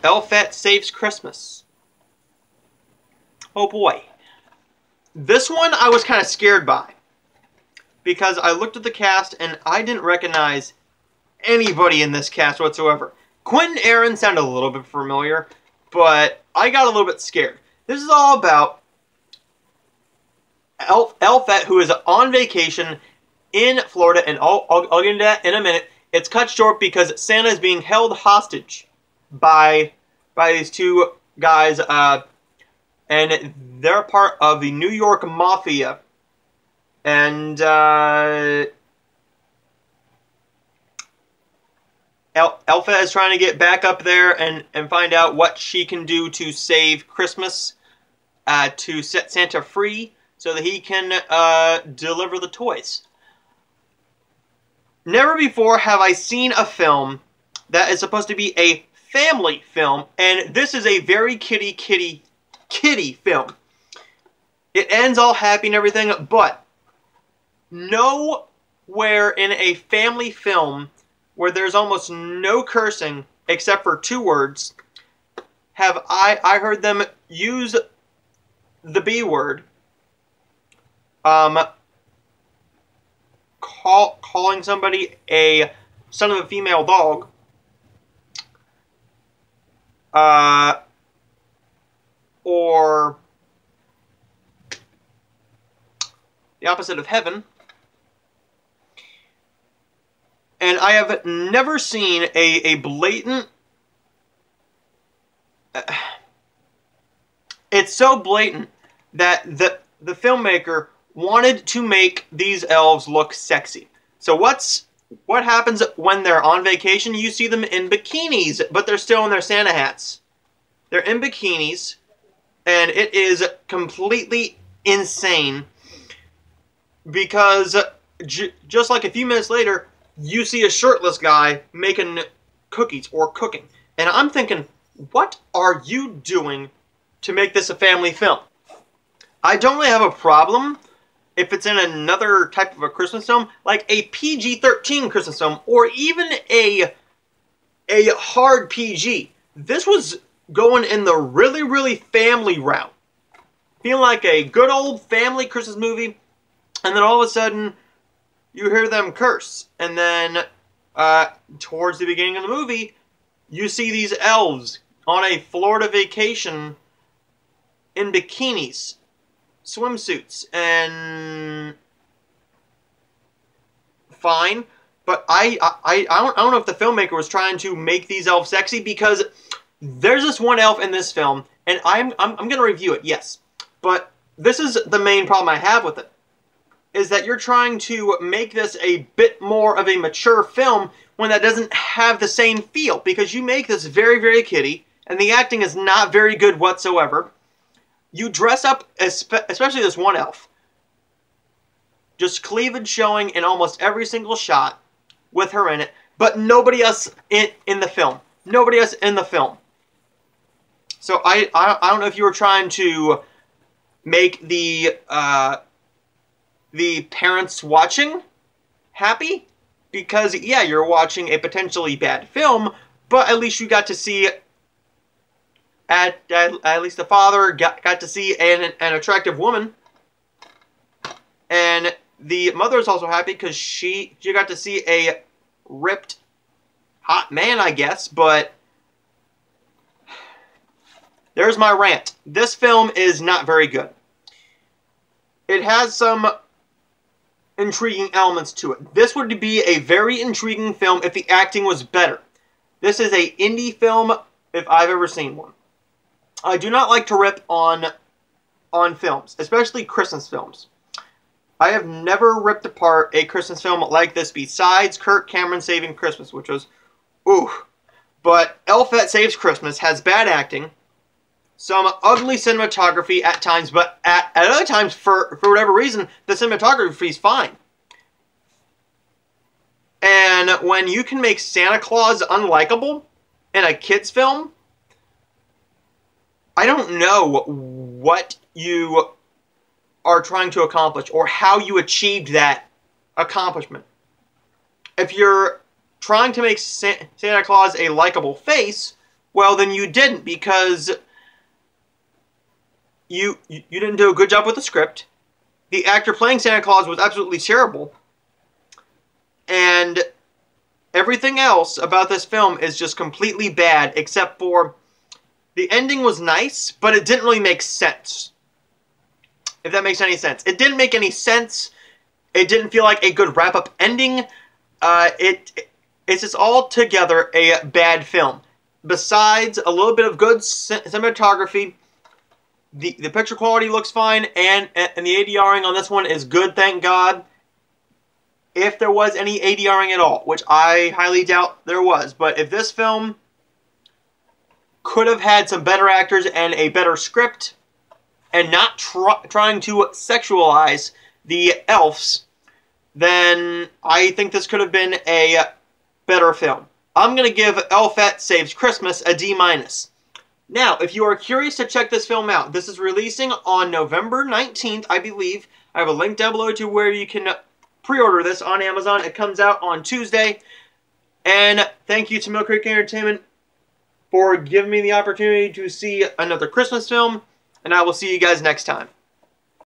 Elfette Saves Christmas. Oh boy. This one I was kind of scared by, because I looked at the cast and I didn't recognize anybody in this cast whatsoever. Quentin Aaron sounded a little bit familiar, but I got a little bit scared. This is all about Elfette, who is on vacation in Florida, and I'll get into that in a minute. It's cut short because Santa is being held hostage by these two guys, and they're part of the New York Mafia. And Elfette is trying to get back up there and find out what she can do to save Christmas, to set Santa free so that he can deliver the toys. Never before have I seen a film that is supposed to be a family film, and this is a very kiddie film. It ends all happy and everything, but nowhere in a family film where there's almost no cursing except for 2 words have I heard them use the B word, calling somebody a son of a female dog, or the opposite of heaven. And I have never seen a blatant... it's so blatant that the filmmaker wanted to make these elves look sexy. So what happens when they're on vacation? You see them in bikinis, but they're still in their Santa hats. They're in bikinis, and it is completely insane, because just like a few minutes later, you see a shirtless guy making cookies or cooking. And I'm thinking, what are you doing to make this a family film? I don't really have a problem if it's in another type of a Christmas film, like a PG-13 Christmas film, or even a hard PG. This was going in the really family route. Feeling like a good old family Christmas movie, and then all of a sudden, you hear them curse. And then, towards the beginning of the movie, you see these elves on a Florida vacation in bikinis, swimsuits, and fine. But I don't know if the filmmaker was trying to make these elves sexy, because there's this one elf in this film, and I'm gonna review it, yes. But this is the main problem I have with it, is that you're trying to make this a bit more of a mature film when that doesn't have the same feel, because you make this very kiddie, and the acting is not very good whatsoever. You dress up, especially this one elf, just cleavage showing in almost every single shot with her in it, but nobody else in the film. Nobody else in the film. So I don't know if you were trying to make the parents watching happy, because yeah, you're watching a potentially bad film, but at least you got to see, at least the father got to see an attractive woman, and the mother is also happy because she got to see a ripped hot man, I guess. But there's my rant. This film is not very good. It has some intriguing elements to it. This would be a very intriguing film if the acting was better. This is an indie film if I've ever seen one. I do not like to rip on films, especially Christmas films. I have never ripped apart a Christmas film like this besides Kirk Cameron's Saving Christmas, which was, ooh. But Elfette Saves Christmas has bad acting, some ugly cinematography at times, but at other times, for whatever reason, the cinematography is fine. And when you can make Santa Claus unlikable in a kid's film, I don't know what you are trying to accomplish or how you achieved that accomplishment. If you're trying to make Santa Claus a likable face, Well, then you didn't, because you didn't do a good job with the script. The actor playing Santa Claus was absolutely terrible. And everything else about this film is just completely bad, except for the ending was nice, but it didn't really make sense. If that makes any sense. It didn't make any sense. It didn't feel like a good wrap-up ending. It's just altogether a bad film. Besides a little bit of good cinematography, the picture quality looks fine, and the ADRing on this one is good, thank God. If there was any ADRing at all, which I highly doubt there was. But if this film could have had some better actors and a better script, and not trying to sexualize the elves, then I think this could have been a better film. I'm going to give Elfette Saves Christmas a D-. Now, if you are curious to check this film out, this is releasing on November 19th, I believe. I have a link down below to where you can pre-order this on Amazon. It comes out on Tuesday. And thank you to Mill Creek Entertainment for giving me the opportunity to see another Christmas film. And I will see you guys next time.